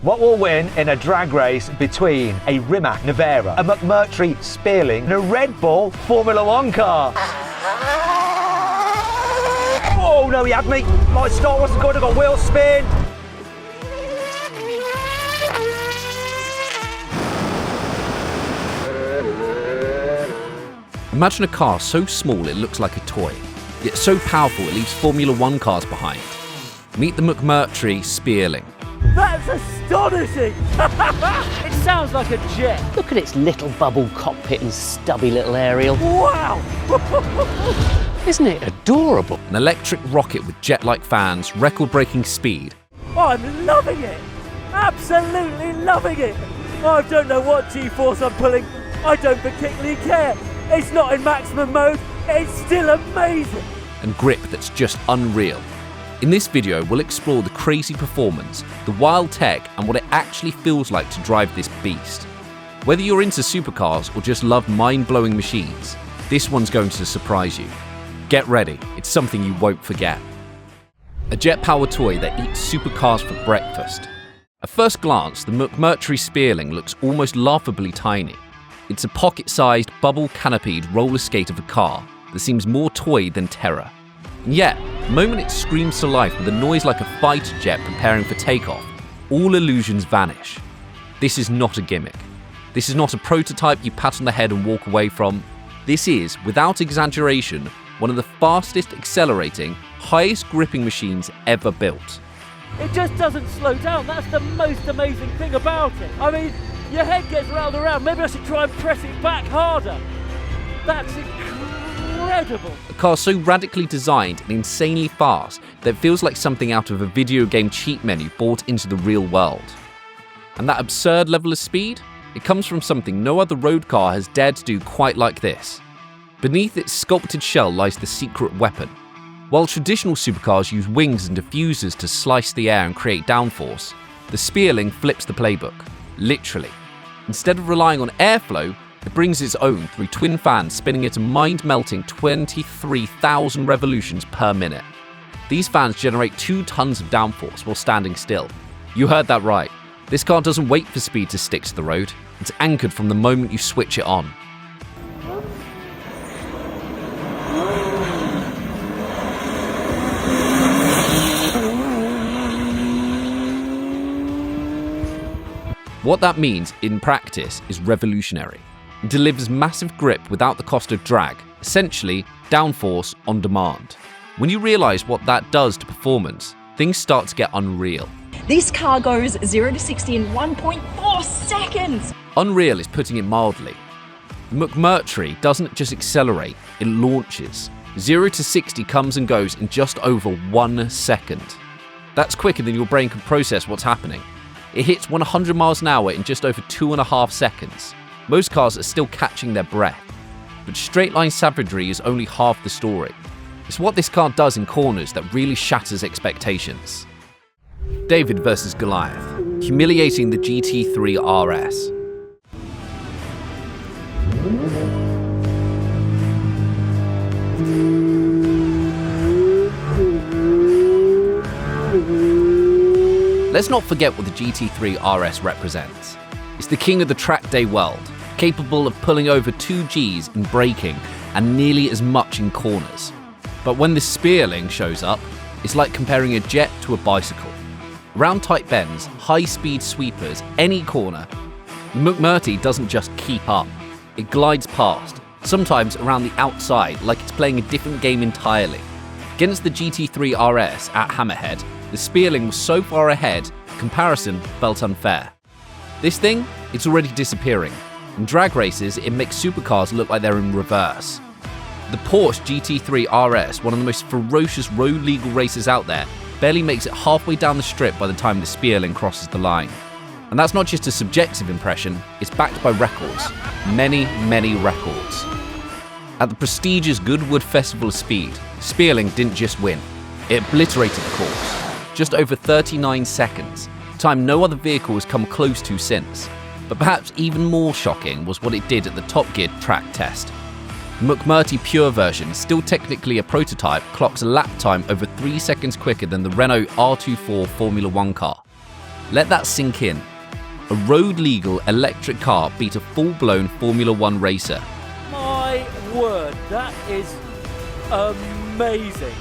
What will win in a drag race between a Rimac Nevera, a McMurtry Spéirling, and a Red Bull Formula 1 car? Oh no, he had me. My start wasn't good, I got wheel spin. Imagine a car so small it looks like a toy, yet so powerful it leaves Formula 1 cars behind. Meet the McMurtry Spéirling. That's astonishing! It sounds like a jet. Look at its little bubble cockpit and stubby little aerial. Wow! Isn't it adorable? An electric rocket with jet-like fans, record-breaking speed. Oh, I'm loving it! Absolutely loving it! I don't know what G-force I'm pulling. I don't particularly care. It's not in maximum mode. It's still amazing. And grip that's just unreal. In this video, we'll explore the crazy performance, the wild tech, and what it actually feels like to drive this beast. Whether you're into supercars or just love mind-blowing machines, this one's going to surprise you. Get ready, it's something you won't forget. A jet-powered toy that eats supercars for breakfast. At first glance, the McMurtry Spéirling looks almost laughably tiny. It's a pocket-sized, bubble-canopied roller skate of a car that seems more toy than terror. And yet, the moment it screams to life with a noise like a fighter jet preparing for takeoff, all illusions vanish. This is not a gimmick. This is not a prototype you pat on the head and walk away from. This is, without exaggeration, one of the fastest accelerating, highest gripping machines ever built. It just doesn't slow down. That's the most amazing thing about it. I mean, your head gets round and round. Maybe I should try and press it back harder. That's incredible. A car so radically designed and insanely fast that it feels like something out of a video game cheat menu brought into the real world. And that absurd level of speed? It comes from something no other road car has dared to do quite like this. Beneath its sculpted shell lies the secret weapon. While traditional supercars use wings and diffusers to slice the air and create downforce, the Spéirling flips the playbook, literally. Instead of relying on airflow, it brings its own through twin fans spinning at a mind-melting 23,000 revolutions per minute. These fans generate 2 tons of downforce while standing still. You heard that right. This car doesn't wait for speed to stick to the road. It's anchored from the moment you switch it on. What that means in practice is revolutionary. It delivers massive grip without the cost of drag, essentially downforce on demand. When you realise what that does to performance, things start to get unreal. This car goes 0 to 60 in 1.4 seconds! Unreal is putting it mildly. The McMurtry doesn't just accelerate, it launches. 0 to 60 comes and goes in just over 1 second. That's quicker than your brain can process what's happening. It hits 100 miles an hour in just over 2.5 seconds. Most cars are still catching their breath. But straight line savagery is only half the story. It's what this car does in corners that really shatters expectations. David versus Goliath, humiliating the GT3 RS. Let's not forget what the GT3 RS represents. It's the king of the track day world, capable of pulling over 2 Gs in braking and nearly as much in corners. But when the Spéirling shows up, it's like comparing a jet to a bicycle. Round tight bends, high-speed sweepers, any corner. The McMurtry doesn't just keep up, it glides past, sometimes around the outside like it's playing a different game entirely. Against the GT3 RS at Hammerhead, the Spéirling was so far ahead, comparison felt unfair. This thing, it's already disappearing. In drag races, it makes supercars look like they're in reverse. The Porsche GT3 RS, one of the most ferocious road legal races out there, barely makes it halfway down the strip by the time the Spéirling crosses the line. And that's not just a subjective impression, it's backed by records. Many, many records. At the prestigious Goodwood Festival of Speed, Spéirling didn't just win, it obliterated the course. Just over 39 seconds, time no other vehicle has come close to since. But perhaps even more shocking was what it did at the Top Gear track test. The McMurtry Pure version, still technically a prototype, clocks a lap time over 3 seconds quicker than the Renault R24 Formula 1 car. Let that sink in. A road-legal electric car beat a full-blown Formula One racer. My word, that is amazing.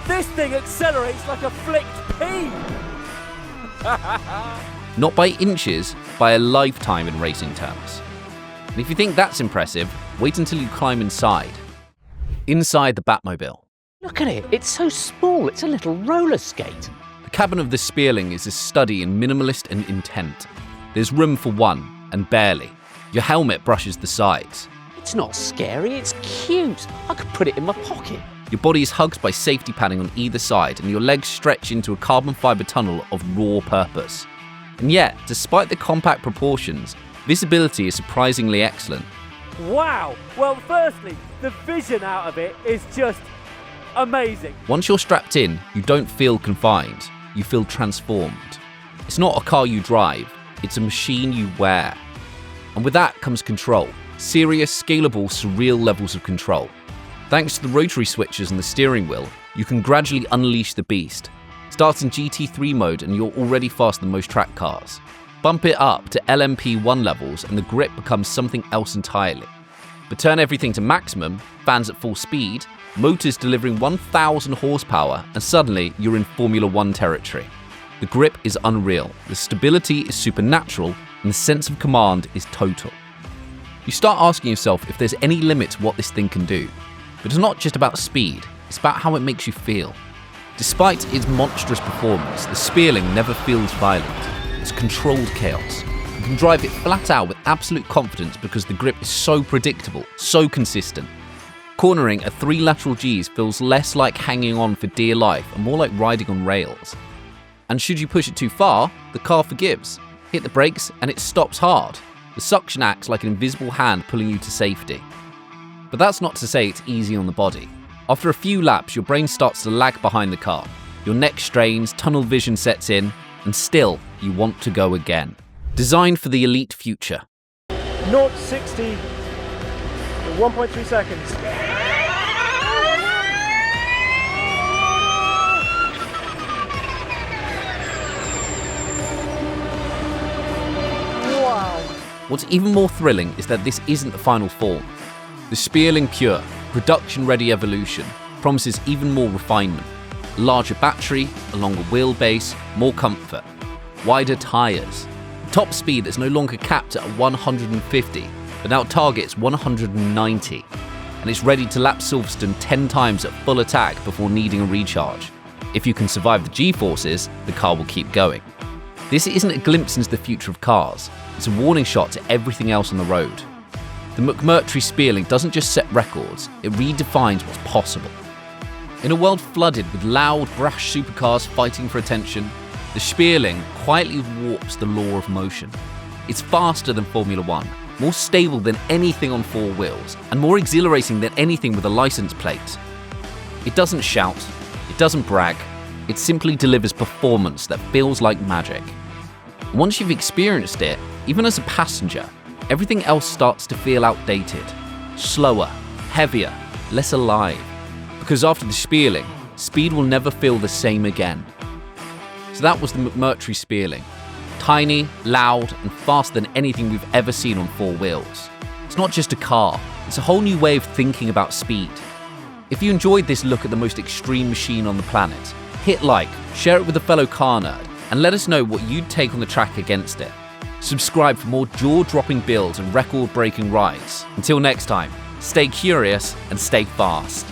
This thing accelerates like a flicked pea. Not by inches, by a lifetime in racing terms. And if you think that's impressive, wait until you climb inside. Inside the Batmobile. Look at it, it's so small, it's a little roller skate. The cabin of the Speirling is a study in minimalist and intent. There's room for one, and barely. Your helmet brushes the sides. It's not scary, it's cute. I could put it in my pocket. Your body is hugged by safety padding on either side, and your legs stretch into a carbon fibre tunnel of raw purpose. And yet, despite the compact proportions, visibility is surprisingly excellent. Wow. Well, firstly, the vision out of it is just amazing. Once you're strapped in, you don't feel confined, you feel transformed. It's not a car you drive, it's a machine you wear. And with that comes control. Serious, scalable, surreal levels of control. Thanks to the rotary switches and the steering wheel, you can gradually unleash the beast. Start in GT3 mode and you're already faster than most track cars. Bump it up to LMP1 levels and the grip becomes something else entirely. But turn everything to maximum, fans at full speed, motors delivering 1,000 horsepower, and suddenly you're in Formula One territory. The grip is unreal, the stability is supernatural, and the sense of command is total. You start asking yourself if there's any limit to what this thing can do. But it's not just about speed, it's about how it makes you feel. Despite its monstrous performance, the Speirling never feels violent. It's controlled chaos. You can drive it flat out with absolute confidence because the grip is so predictable, so consistent. Cornering at 3 lateral Gs feels less like hanging on for dear life and more like riding on rails. And should you push it too far, the car forgives. Hit the brakes and it stops hard. The suction acts like an invisible hand pulling you to safety. But that's not to say it's easy on the body. After a few laps, your brain starts to lag behind the car. Your neck strains, tunnel vision sets in, and still, you want to go again. Designed for the elite future. 0 to 60 in 1.3 seconds. Wow. What's even more thrilling is that this isn't the final form. The Spéirling Pure, production-ready evolution, promises even more refinement. A larger battery, a longer wheelbase, more comfort, wider tyres. Top speed is no longer capped at 150, but now targets 190. And it's ready to lap Silverstone 10 times at full attack before needing a recharge. If you can survive the G-forces, the car will keep going. This isn't a glimpse into the future of cars, it's a warning shot to everything else on the road. The McMurtry Spéirling doesn't just set records, it redefines what's possible. In a world flooded with loud, brash supercars fighting for attention, the Spéirling quietly warps the law of motion. It's faster than Formula One, more stable than anything on 4 wheels, and more exhilarating than anything with a license plate. It doesn't shout, it doesn't brag, it simply delivers performance that feels like magic. Once you've experienced it, even as a passenger, everything else starts to feel outdated, slower, heavier, less alive. Because after the Spéirling, speed will never feel the same again. So that was the McMurtry Spéirling. Tiny, loud, and faster than anything we've ever seen on 4 wheels. It's not just a car, it's a whole new way of thinking about speed. If you enjoyed this look at the most extreme machine on the planet, hit like, share it with a fellow car nerd, and let us know what you'd take on the track against it. Subscribe for more jaw-dropping builds and record-breaking rides. Until next time, stay curious and stay fast.